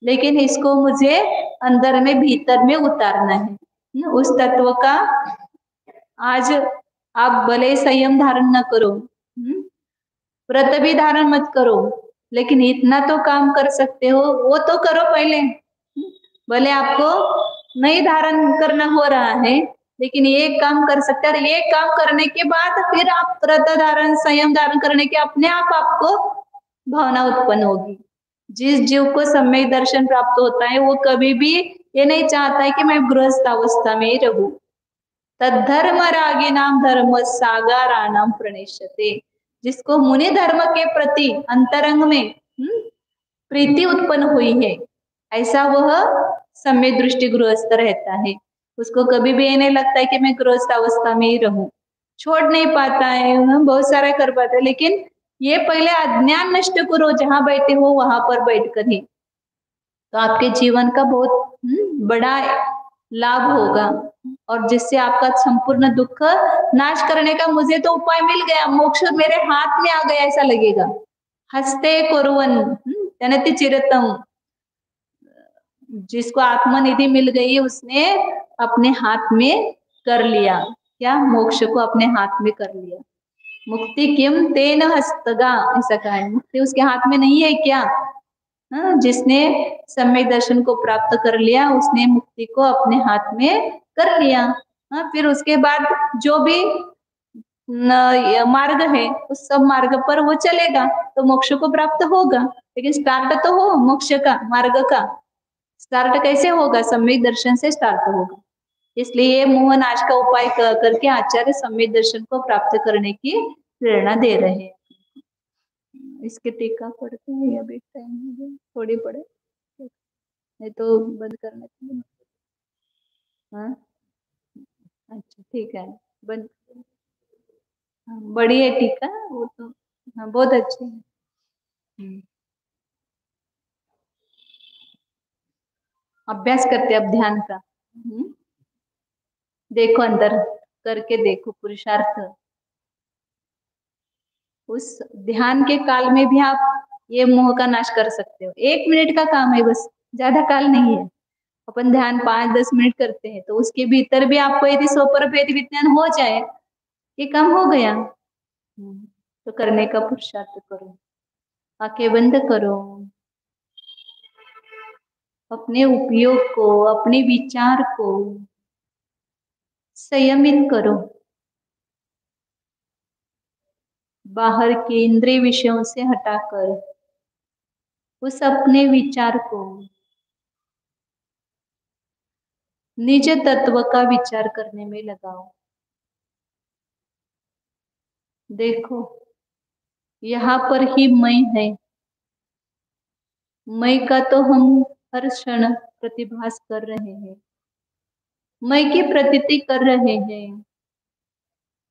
लेकिन इसको मुझे अंदर में भीतर में उतारना है। उस तत्व का आज आप भले संयम धारण न करो, व्रत भी धारण मत करो, लेकिन इतना तो काम कर सकते हो वो तो करो पहले। भले आपको नहीं धारण करना हो रहा है, लेकिन ये काम कर सकते हैं। और ये काम करने के बाद फिर आप व्रत धारण संयम धारण करने के अपने आप आपको भावना उत्पन्न होगी। जिस जीव को सम्यक दर्शन प्राप्त होता है वो कभी भी ये नहीं चाहता है कि मैं गृहस्थ अवस्था में ही रहूं। तद्धर्म रागी नाम धर्म सागाराणाम प्रणेशते। जिसको मुनि धर्म के प्रति अंतरंग में प्रीति उत्पन्न हुई है, ऐसा वह सम्यक दृष्टि गृहस्थ रहता है, उसको कभी भी ये नहीं लगता है कि मैं गृहस्थ अवस्था में ही रहूं, छोड़ नहीं पाता है, बहुत सारा कर पाता है, लेकिन ये पहले अज्ञान नष्ट करो, जहां बैठे हो वहां पर बैठकर ही, तो आपके जीवन का बहुत बड़ा लाभ होगा, और जिससे आपका संपूर्ण दुख नाश करने का मुझे तो उपाय मिल गया, मोक्ष मेरे हाथ में आ गया ऐसा लगेगा। हस्ते कुर्वन् तनति चिरतम, जिसको आत्मनिधि मिल गई उसने अपने हाथ में कर लिया, क्या मोक्ष को अपने हाथ में कर लिया। मुक्ति किम तेन हस्तगा, ऐसा कहा है, मुक्ति उसके हाथ में नहीं है क्या। हाँ, जिसने सम्यक दर्शन को प्राप्त कर लिया उसने मुक्ति को अपने हाथ में कर लिया। हाँ, फिर उसके बाद जो भी मार्ग है उस सब मार्ग पर वो चलेगा तो मोक्ष को प्राप्त होगा, लेकिन स्टार्ट तो हो मोक्ष का मार्ग का, स्टार्ट कैसे होगा, सम्यक दर्शन से स्टार्ट होगा। इसलिए ये मोहन आज का उपाय करके आचार्य सम्यक दर्शन को प्राप्त करने की प्रेरणा दे रहे हैं। इसके टीका पढ़ते हैं, अभी टाइम हो गया, थोड़ी पढ़े नहीं तो बंद करना चाहिए। हाँ अच्छा ठीक है, बंद। हाँ, बड़ी है टीका वो तो, हाँ बहुत अच्छी है। अभ्यास करते अब ध्यान का। देखो अंदर करके देखो पुरुषार्थ, उस ध्यान के काल में भी आप ये मोह का नाश कर सकते हो। 1 मिनट का काम है बस, ज्यादा काल नहीं है। अपन ध्यान 5-10 मिनट करते हैं तो उसके भीतर भी आपको यदि स्वपर भेद विज्ञान हो जाए, ये काम हो गया। तो करने का पुरुषार्थ करो, आंखें बंद करो, अपने उपयोग को, अपने विचार को संयमित करो, बाहर के इंद्रिय विषयों से हटाकर उस अपने विचार को निज तत्व का विचार करने में लगाओ। देखो यहाँ पर ही मैं है, मैं का तो हम हर क्षण प्रतिभास कर रहे हैं, मैं की प्रतीति कर रहे हैं,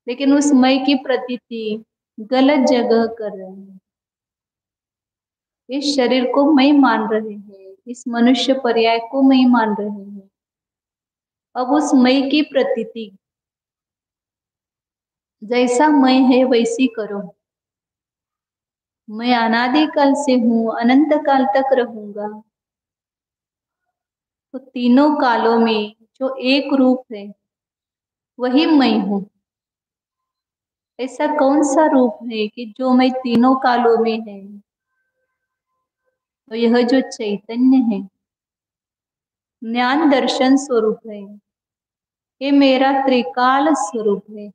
लेकिन उस मैं की प्रतीति गलत जगह कर रहे हैं। इस शरीर को मैं मान रहे हैं, इस मनुष्य पर्याय को मैं मान रहे हैं। अब उस मैं की प्रतीति जैसा मैं है वैसी करो। मैं अनादिकाल से हूँ, अनंत काल तक रहूंगा, तो तीनों कालों में जो एक रूप है वही मैं हूँ। ऐसा कौन सा रूप है कि जो मैं तीनों कालों में है, तो यह जो चैतन्य है, ज्ञान दर्शन स्वरूप है, ये मेरा त्रिकाल स्वरूप है।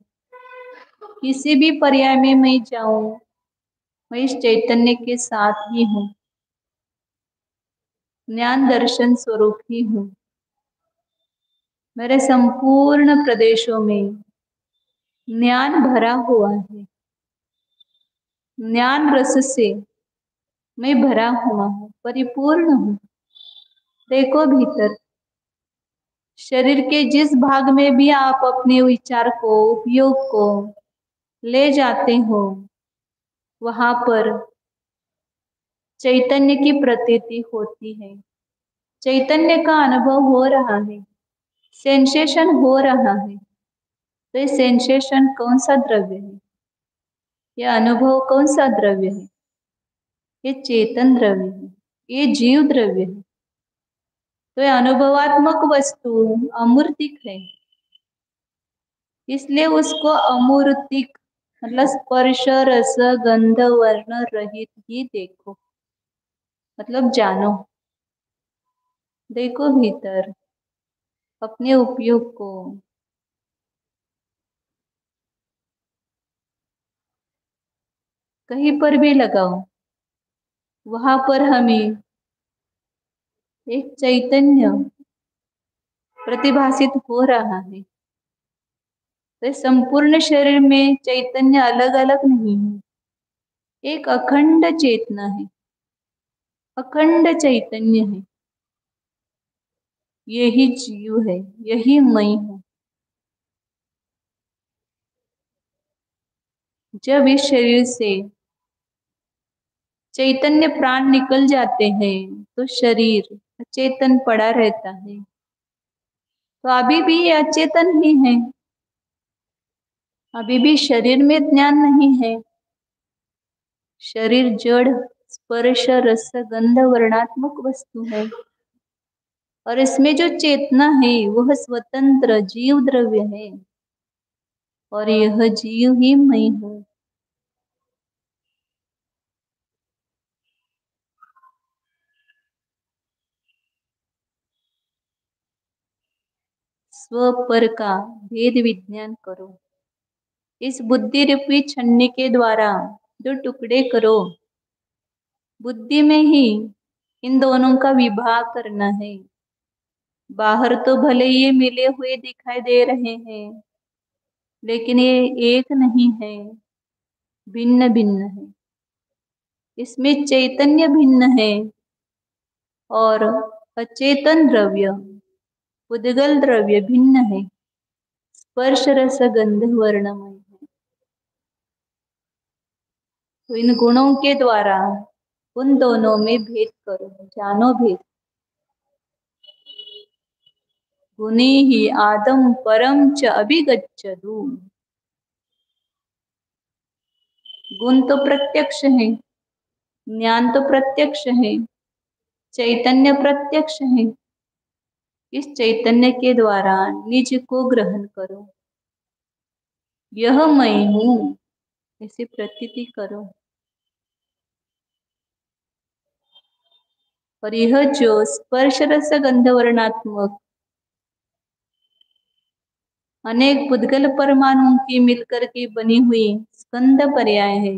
किसी भी पर्याय में मैं जाऊं, मैं इस चैतन्य के साथ ही हूँ, ज्ञान दर्शन स्वरूप ही हूँ। मेरे संपूर्ण प्रदेशों में ज्ञान भरा हुआ है, ज्ञान रस से मैं भरा हुआ हूँ, परिपूर्ण हूँ। देखो भीतर शरीर के जिस भाग में भी आप अपने विचार को, उपयोग को ले जाते हो, वहां पर चैतन्य की प्रतीति होती है, चैतन्य का अनुभव हो रहा है, सेंसेशन हो रहा है। तो ये सेंसेशन कौन सा द्रव्य है, यह अनुभव कौन सा द्रव्य है, ये चेतन द्रव्य है, ये जीव द्रव्य है। तो ये अनुभवात्मक वस्तु अमूर्तिक है, इसलिए उसको अमूर्तिक मतलब स्पर्श रस गंध वर्ण रहित ही देखो, मतलब जानो। देखो भीतर अपने उपयोग को, कहीं पर भी लगाओ, वहां पर हमें एक चैतन्य प्रतिभासित हो रहा है। तो संपूर्ण शरीर में चैतन्य अलग अलग नहीं है, एक अखंड चेतना है, अखंड चैतन्य है। यही जीव है, यही मैं हूँ। जब इस शरीर से चैतन्य प्राण निकल जाते हैं तो शरीर अचेतन पड़ा रहता है। तो अभी भी ये अचेतन ही है, अभी भी शरीर में ज्ञान नहीं है। शरीर जड़, स्पर्श, रस, गंध, वर्णात्मक वस्तु है और इसमें जो चेतना है वह स्वतंत्र जीव द्रव्य है और यह जीव ही मैं हूँ। स्व पर का भेद विज्ञान करो। इस बुद्धि रूपी छन्नी के द्वारा जो टुकड़े करो, बुद्धि में ही इन दोनों का विभाग करना है। बाहर तो भले ये मिले हुए दिखाई दे रहे हैं, लेकिन ये एक नहीं है, भिन्न भिन्न है। इसमें चैतन्य भिन्न है और अचेतन द्रव्य, उद्गल द्रव्य भिन्न है। स्पर्श रस गंध वर्णमय है। तो इन गुणों के द्वारा उन दोनों में भेद करो, जानो भेद। गुणी ही आदम परम च अभिगच्छतु। गुण तो प्रत्यक्ष है, ज्ञान तो प्रत्यक्ष है, चैतन्य प्रत्यक्ष है। इस चैतन्य के द्वारा निज को ग्रहण करो। यह मैं हूँ ऐसी प्रतीति करो। और यह जो स्पर्श रस गंध वर्णात्मक अनेक बुद्गल परमाणुओं की मिलकर के बनी हुई स्कंद पर्याय है,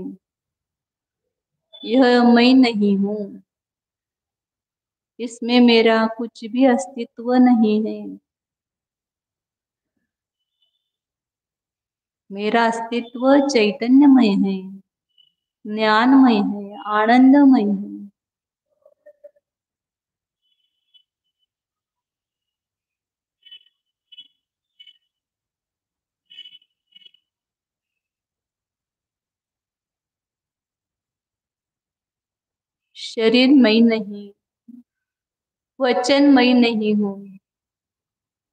यह मैं नहीं हूँ। इसमें मेरा कुछ भी अस्तित्व नहीं है। मेरा अस्तित्व चैतन्यमय है, ज्ञानमय है, आनंदमय है। शरीर मैं नहीं, वचन मैं नहीं हूँ,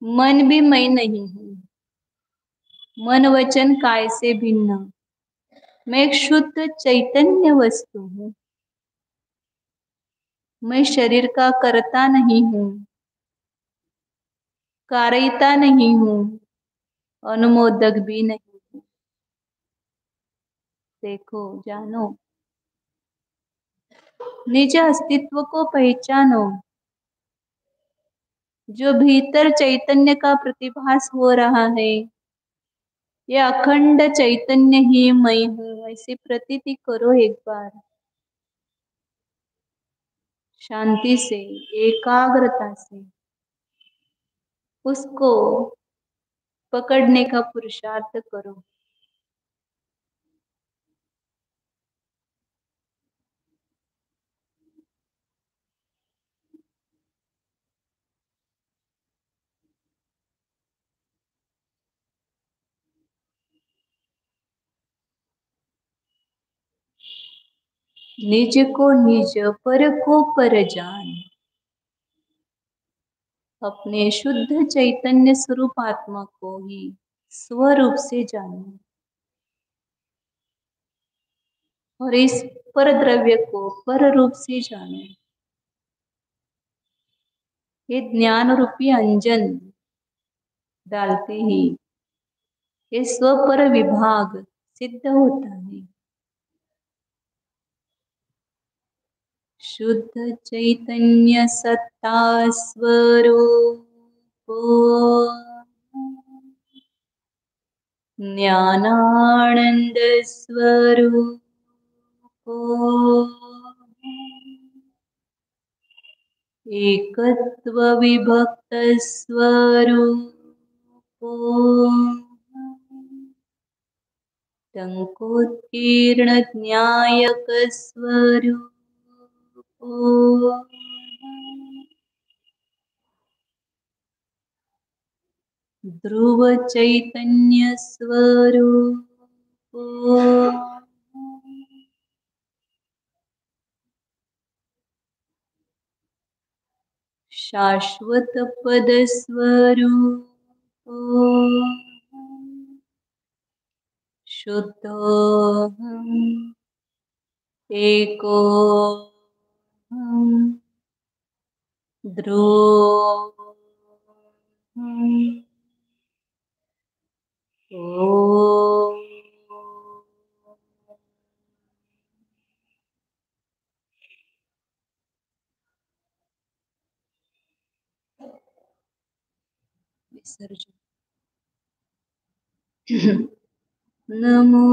मन भी मैं नहीं हूँ। मन वचन काय से भिन्न, मैं एक शुद्ध चैतन्य वस्तु हूँ। मैं शरीर का कर्ता नहीं हूँ, कारयिता नहीं हूँ, अनुमोदक भी नहीं हूँ। देखो, जानो, निज अस्तित्व को पहचानो। जो भीतर चैतन्य का प्रतिभास हो रहा है, ये अखंड चैतन्य ही मैं हूँ ऐसी प्रतीति करो एक बार। शांति से, एकाग्रता से उसको पकड़ने का पुरुषार्थ करो। निज को निज, पर को पर जान। अपने शुद्ध चैतन्य स्वरूप आत्मा को ही स्वरूप से जानो और इस पर द्रव्य को पर रूप से जानो। ये ज्ञान रूपी अंजन डालते ही ये स्वपर विभाग सिद्ध होता है। शुद्ध चैतन्य सत्ता स्वरूपो ज्ञानानंद स्वरूपो एकत्व विभक्त स्वरूपो टंकोत्कीर्ण न्यायक स्वरूपो ध्रुव चैतन्य स्वरूप शाश्वत पद स्वरूप शुद्धोऽहम् एकोऽहम् ध्रुवोऽहम् ॐ। विसर्जन। नमो